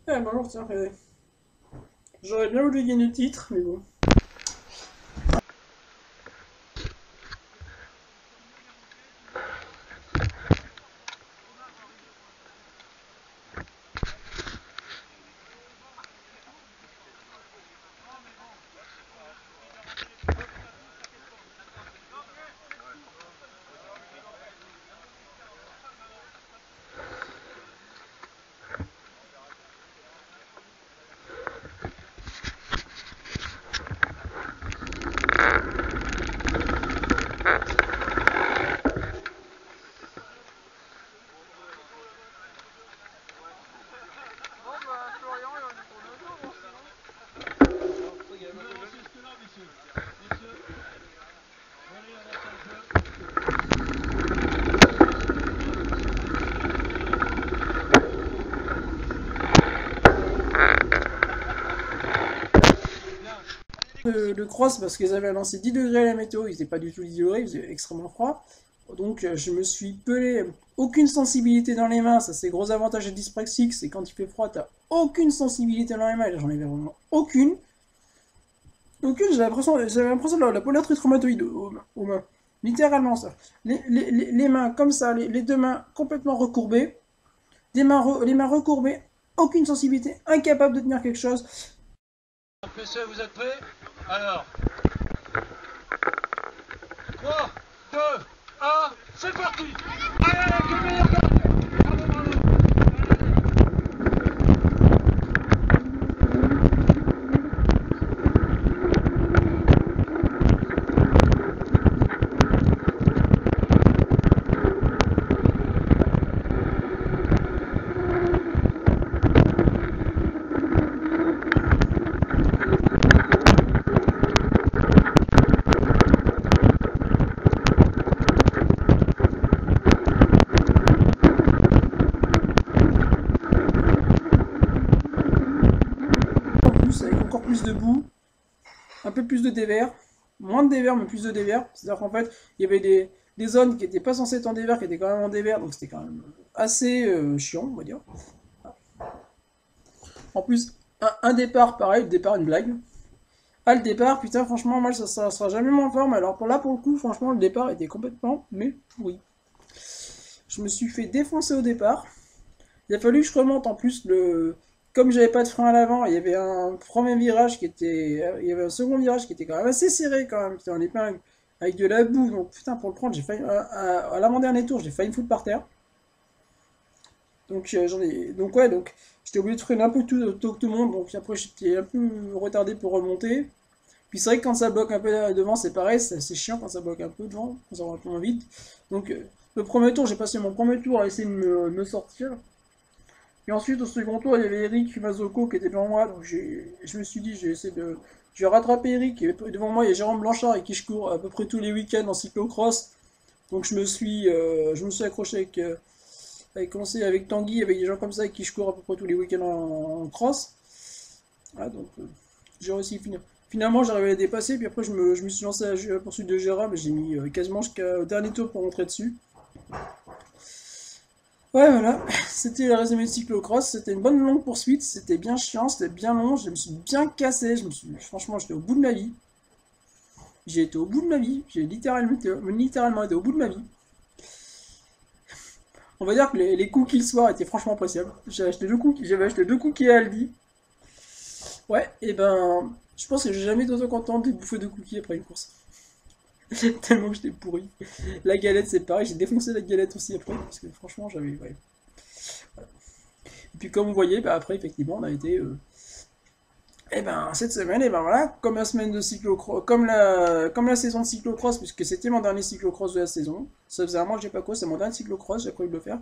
Eh, bonjour, tiens, j'aurais bien voulu gagner le titre, mais bon. Le cross, parce qu'ils avaient annoncé 10 degrés à la météo, il faisait pas du tout 10 degrés, il faisait extrêmement froid. Donc je me suis pelé, aucune sensibilité dans les mains, ça c'est gros avantage de dyspraxique, c'est quand il fait froid, t'as aucune sensibilité dans les mains, et là j'en avais vraiment aucune. Aucune, j'avais l'impression de la peau traumatoïde aux mains. Littéralement ça. Les mains comme ça, les deux mains complètement recourbées, les mains recourbées, aucune sensibilité, incapable de tenir quelque chose. Messieurs, vous êtes prêts? Alors, 3, 2, 1, c'est parti! Allez, que meilleur gardien! Bravo, bravo! En plus, avec encore plus de boue, un peu plus de dévers, moins de dévers, mais plus de dévers. C'est-à-dire qu'en fait, il y avait des zones qui n'étaient pas censées être en dévers, qui étaient quand même en dévers, donc c'était quand même assez chiant, on va dire. En plus, un départ, pareil, le départ, une blague. Ah, le départ, putain, franchement, moi, ça sera jamais mon forme. Alors là, pour le coup, franchement, le départ était complètement, mais pourri. Je me suis fait défoncer au départ. Il a fallu que je remonte en plus comme j'avais pas de frein à l'avant, il y avait un premier virage qui était. Il y avait un second virage qui était quand même assez serré quand même. Putain, on est pas avec de la boue. Donc putain pour le prendre, j'ai failli. À l'avant-dernier tour, j'ai failli me foutre par terre. Donc j'en ai. Donc ouais, donc j'étais obligé de freiner un peu tout que tout le monde. Donc après j'étais un peu retardé pour remonter. Puis c'est vrai que quand ça bloque un peu devant, c'est pareil, c'est chiant quand ça bloque un peu devant, quand ça va un peu moins vite. Donc le premier tour, j'ai passé mon premier tour à essayer de me sortir. Et ensuite, au second tour, il y avait Eric Mazoko qui était devant moi. Donc je me suis dit, je vais rattraper Eric. Et devant moi, il y a Jérôme Blanchard avec qui je cours à peu près tous les week-ends en cyclocross. Donc je me suis accroché avec Tanguy, avec des gens comme ça avec qui je cours à peu près tous les week-ends en cross. Ah, donc j'ai réussi à finir. Finalement, j'arrivais à les dépasser. Puis après, je me suis lancé à la poursuite de Jérôme. Et j'ai mis quasiment jusqu'au dernier tour pour rentrer dessus. Ouais, voilà, c'était le résumé de cyclocross, c'était une bonne longue poursuite, c'était bien chiant, c'était bien long, je me suis bien cassé, franchement, j'étais au bout de ma vie. J'ai été au bout de ma vie, j'ai littéralement été au bout de ma vie. On va dire que les cookies le soir étaient franchement appréciables. J'avais acheté deux cookies à Aldi. Ouais, et ben, je pense que j'ai jamais été autant content de bouffer deux cookies après une course. Tellement que j'étais pourri. La galette, c'est pareil, j'ai défoncé la galette aussi après, parce que franchement, ouais. Et puis comme vous voyez, bah, après effectivement on a été et ben cette semaine, et ben voilà, comme la semaine de cyclocross, comme la saison de cyclocross, puisque c'était mon dernier cyclocross de la saison. Ça faisait un mois que j'ai pas couru, c'est mon dernier cyclocross, j'ai prévu de le faire.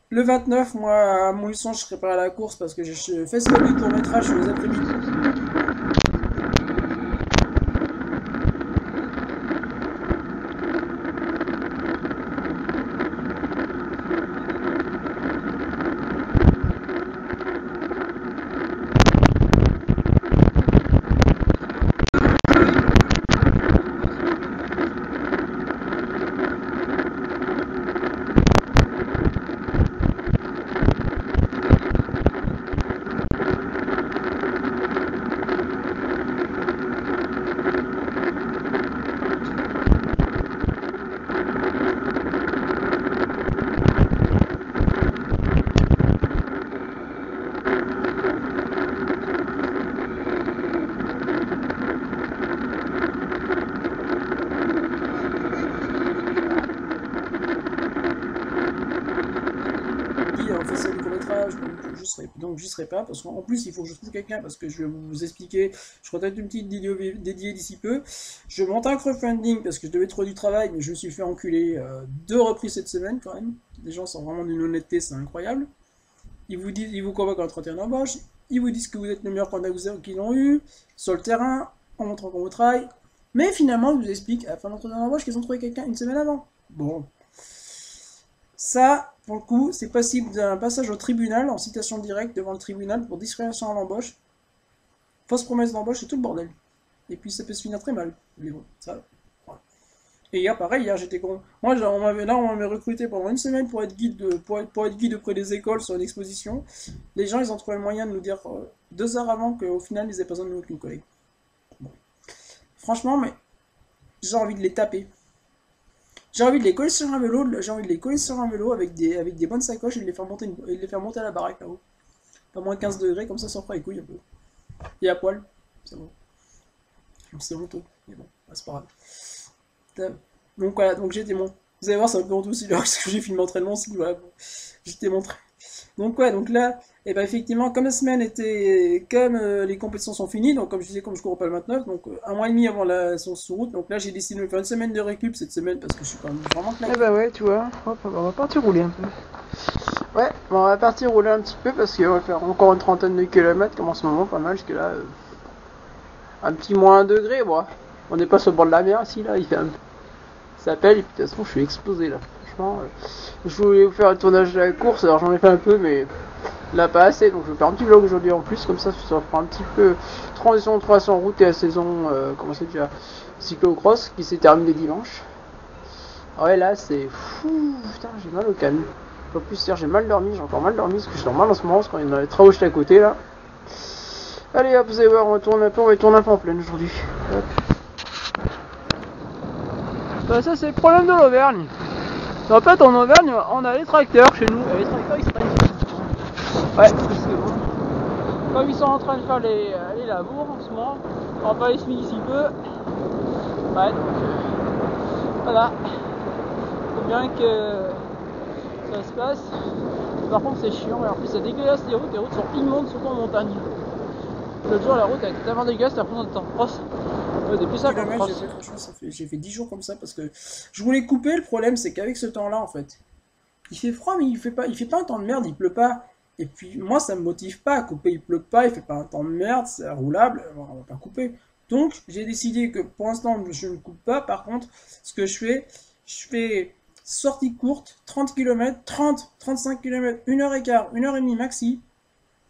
Le 29, moi à Montluçon, je serai pas à la course parce que je fais ce du court métrage sur les après-midi. on fait ça du court-métrage, donc j'y serai pas, parce qu'en plus il faut que je trouve quelqu'un, parce que je vais vous expliquer, je ferai peut-être une petite vidéo dédiée d'ici peu. Je monte un crowdfunding parce que je devais trouver du travail, mais je me suis fait enculer 2 reprises cette semaine quand même. Les gens sont vraiment d'une honnêteté, c'est incroyable. Ils vous convoquent à l'entretien d'embauche, ils vous disent que vous êtes le meilleur candidat qu'ils ont eu, sur le terrain, en montrant qu'on vous travaille, mais finalement ils vous expliquent à la fin de l'entretien d'embauche qu'ils ont trouvé quelqu'un une semaine avant. Bon. Ça, pour le coup, c'est passible d'un passage au tribunal, en citation directe devant le tribunal pour discrimination à l'embauche, fausse promesse d'embauche et tout le bordel. Et puis ça peut se finir très mal. Mais bon, ça. Voilà. Et hier, pareil, hier j'étais con. Moi, on m'avait recruté pendant une semaine pour être guide auprès des écoles sur une exposition. Les gens, ils ont trouvé le moyen de nous dire 2 heures avant qu'au final, ils n'avaient pas besoin de nous avec nos collègues. Bon. Franchement, mais j'ai envie de les taper. J'ai envie de les coller sur un vélo, avec des bonnes sacoches et de les faire monter à la baraque là-haut. Pas moins de 15 degrés, comme ça fera les couilles un peu. Et à poil, c'est bon. C'est honteux, mais bon, c'est pas grave. Donc voilà, donc j'étais mon. Vous allez voir, c'est un peu honteux aussi là, parce que j'ai filmé l'entraînement aussi, voilà. Bon. J'étais montré. Donc ouais, donc là, et ben effectivement, comme la semaine était, comme les compétitions sont finies, donc comme je disais, comme je cours pas le 29, donc 1 mois et demi avant la sur route, donc là j'ai décidé de me faire une semaine de récup cette semaine parce que je suis quand même vraiment claqué. Eh bah ouais, tu vois, hop, on va partir rouler un peu. Ouais, bon, on va partir rouler un petit peu parce qu'on va faire encore une trentaine de kilomètres, comme en ce moment, pas mal, jusque là, un petit moins 1 degré, bon. On n'est pas sur le bord de la mer, si là, il fait un peu. Ça appelle, et puis de toute façon, je suis explosé là. Franchement, je voulais vous faire un tournage de la course, alors j'en ai fait un peu, mais là pas assez, donc je vais faire un petit vlog aujourd'hui en plus, comme ça fera un petit peu transition 300 route et la saison, comment c'est déjà, cyclocross qui s'est terminée dimanche. Ouais, là c'est fou, putain, j'ai mal au calme. En plus, hier j'ai mal dormi, j'ai encore mal dormi parce que je dors mal en ce moment, parce qu'on est dans les travaux juste à côté là. Allez hop, vous allez voir, on va tourner un peu en pleine aujourd'hui. Hop. Bah, ça c'est le problème de l'Auvergne. En fait, en Auvergne, on a les tracteurs chez nous. Et les tracteurs, ils se prennent. Ouais, c'est bon. Comme ils sont en train de faire les labours en ce moment, on va pas les semer d'ici peu. Ouais, donc voilà. Faut bien que ça se passe. Par contre, c'est chiant. Et en plus, c'est dégueulasse les routes sont immondes, surtout en montagne. L'autre jour, la route a été tellement dégueulasse, t'as l'impression d'être en cross. Depuis ça, j'ai fait 10 jours comme ça parce que je voulais couper. Le problème, c'est qu'avec ce temps-là, en fait, il fait froid, mais il fait pas un temps de merde, il pleut pas. Et puis, moi, ça me motive pas à couper. Il pleut pas, il fait pas un temps de merde, c'est roulable, on va pas couper. Donc, j'ai décidé que pour l'instant, je ne coupe pas. Par contre, ce que je fais sortie courte, 30 km, 35 km, 1h15, 1h30 maxi.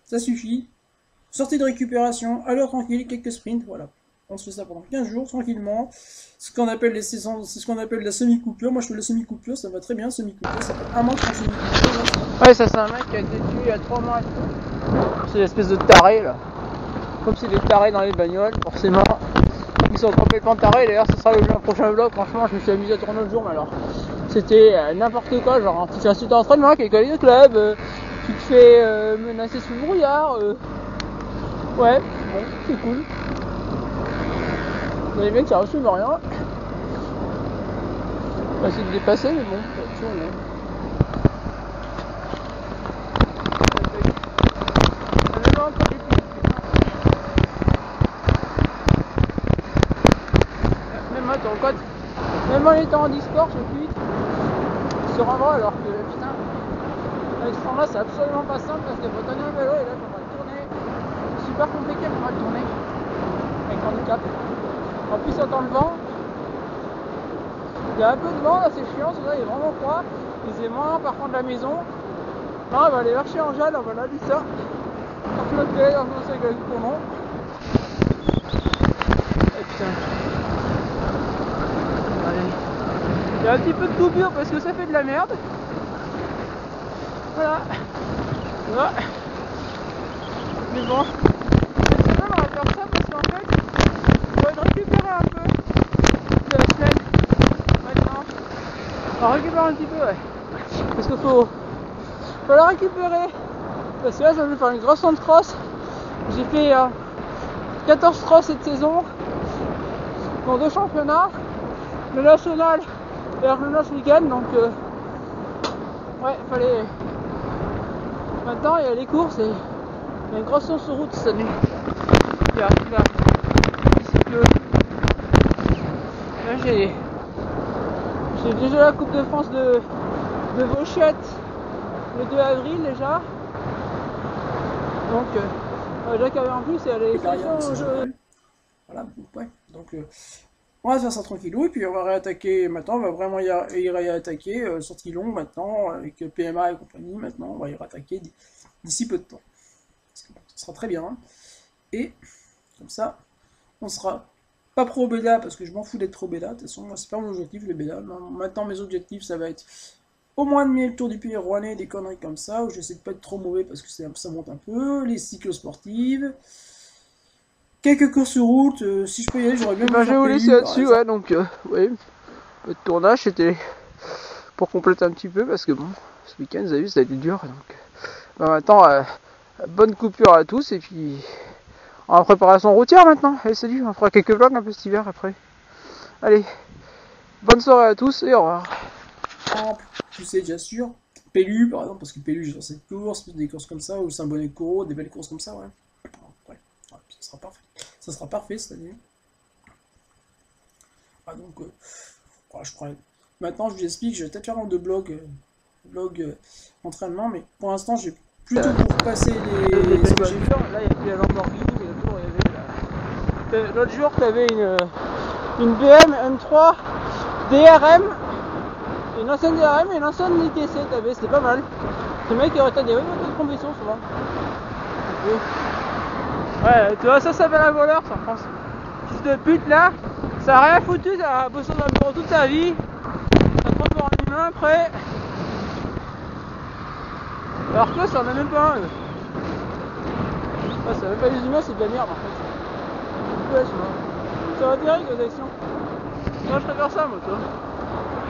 Ça suffit. Sortie de récupération, à l'heure tranquille, quelques sprints, voilà. On se fait ça pendant 15 jours, tranquillement. Ce qu'on appelle les saisons, c'est ce qu'on appelle la semi-coupure. Moi, je fais la semi-coupure, ça va très bien, semi-coupure. Ça fait 1 mois que je fais semi-coupure. Ouais, ça, c'est un mec qui a été tué il y a 3 mois. C'est l'espèce de taré, là. Comme c'est des tarés dans les bagnoles, forcément. Ils sont complètement tarés. D'ailleurs, ce sera le prochain vlog. Franchement, je me suis amusé à tourner le jour, mais alors. C'était n'importe quoi. Genre, tu fais un super entraînement avec les collègues de club. Tu te fais menacer sous le brouillard. Ouais, bon, c'est cool. Mais les mecs, ça reçoit rien. On va essayer de dépasser, mais bon, c'est toujours bien. Même en étant en Discord, je suis se rendra alors que putain, avec ce temps-là, c'est absolument pas simple parce qu'il faut tenir un vélo et là, il faudra le tourner. C'est super compliqué pour le tourner avec handicap. En plus, on entend le vent. Il y a un peu de vent là, c'est chiant, c'est là, il est vraiment froid. Il faisait moins par contre de la maison. Là, on va aller marcher en Jade, on va aller ça. On va flotter dans le avec le tournon. Et putain. Allez. Il y a un petit peu de coupure parce que ça fait de la merde. Voilà. Voilà. Mais bon. Cette semaine, on va faire ça parce qu'en fait, on va récupérer un peu de la semaine. Maintenant. On va récupérer un petit peu, ouais. Parce qu'il faut la récupérer. Parce que là, ça veut faire une grosse de cross. J'ai fait 14 cross cette saison. Dans 2 championnats. Le national et le ce week-end. Donc, ouais, Maintenant, il y a les courses et il y a une grosse sur route cette année. Là, là j'ai déjà la Coupe de France de Vauchette le 2 avril déjà. Donc, Jacques avait en plus, et elle est voilà, ouais. Donc, on va faire ça tranquillou, et puis on va réattaquer maintenant, on va vraiment y réattaquer, sortie longue maintenant, avec PMA et compagnie, maintenant, on va y réattaquer d'ici peu de temps. Parce que, bon, ça sera très bien, hein. Et, comme ça, on sera pas pro bêta, parce que je m'en fous d'être pro bêta, de toute façon, moi c'est pas mon objectif le bêta, maintenant mes objectifs ça va être au moins de le tour du pays rouennais, des conneries comme ça, où j'essaie de pas être trop mauvais parce que ça monte un peu, les cyclosportives, quelques courses sur route, si je peux y aller, j'aurais bien voulu faire j'ai voulu laisser là-dessus, ouais, donc, oui, le tournage c'était pour compléter un petit peu, parce que bon, ce week-end, vous avez vu, ça a été dur, donc, maintenant, bonne coupure à tous, et puis, en préparation routière maintenant, allez salut, on fera quelques vlogs un peu cet hiver après. Allez, bonne soirée à tous, et au revoir. Tu sais déjà sûr, Pélu par exemple, parce que Pélu j'ai dans cette course, des courses comme ça, ou Saint-Bonnet-Corot, des belles courses comme ça, ouais. Ouais, ça sera parfait. Ça sera parfait cette année. Ah donc, je crois. Maintenant je vous explique, je vais peut-être faire un de blog entraînement, mais pour l'instant j'ai plutôt pour passer les ce que j'ai vu. Là il y a plus la Lamborghini, mais l'autre jour il y avait l'autre jour tu avais une BM M3 DRM. Une ancienne DRM et une ancienne ITC t'avais, c'était pas mal. Ce mec il aurait des de conviction souvent. Ouais, tu vois, ça s'appelle un voleur ça en France. Fils de pute là, ça a rien foutu, ça a bossé dans le bureau toute sa vie. Ça transforme en humain après. Alors que ça en a même pas un. Ouais, ça même pas les humains, c'est de la merde en fait. Ouais, ça va direct aux actions. Moi je préfère ça moi toi.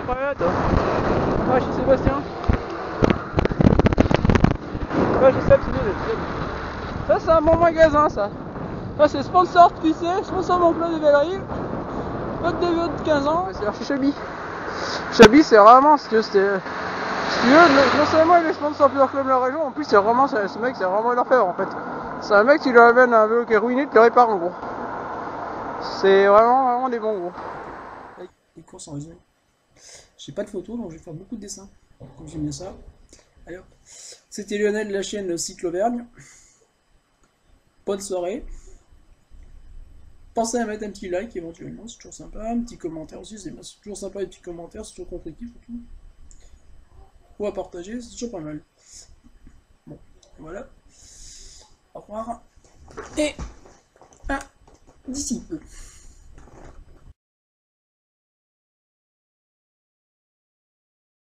Ouais, toi. Ouais, je suis Sébastien. Ouais, je sais, ça c'est un bon magasin ça. Ça c'est sponsor de QC, sponsor mon club de Bellerive. Pas de DVO de 15 ans. C'est chez Chabi. Chabi c'est vraiment, si tu veux, non seulement il est sponsor plusieurs clubs de la région, en plus c'est vraiment, ce mec c'est vraiment l'orfèvre en fait. C'est un mec qui lui amène un vélo qui est ruiné, tu le répares en gros. C'est vraiment des bons gros. Les courses en résumé. J'ai pas de photos, donc je vais faire beaucoup de dessins, comme j'aime bien ça. Allez hop. C'était Lionel de la chaîne Cycle Auvergne. Bonne soirée. Pensez à mettre un petit like éventuellement, c'est toujours sympa. Un petit commentaire aussi, c'est toujours sympa les petits commentaires, c'est toujours constructif surtout. Ou à partager, c'est toujours pas mal. Bon, voilà. Au revoir. Et à d'ici peu.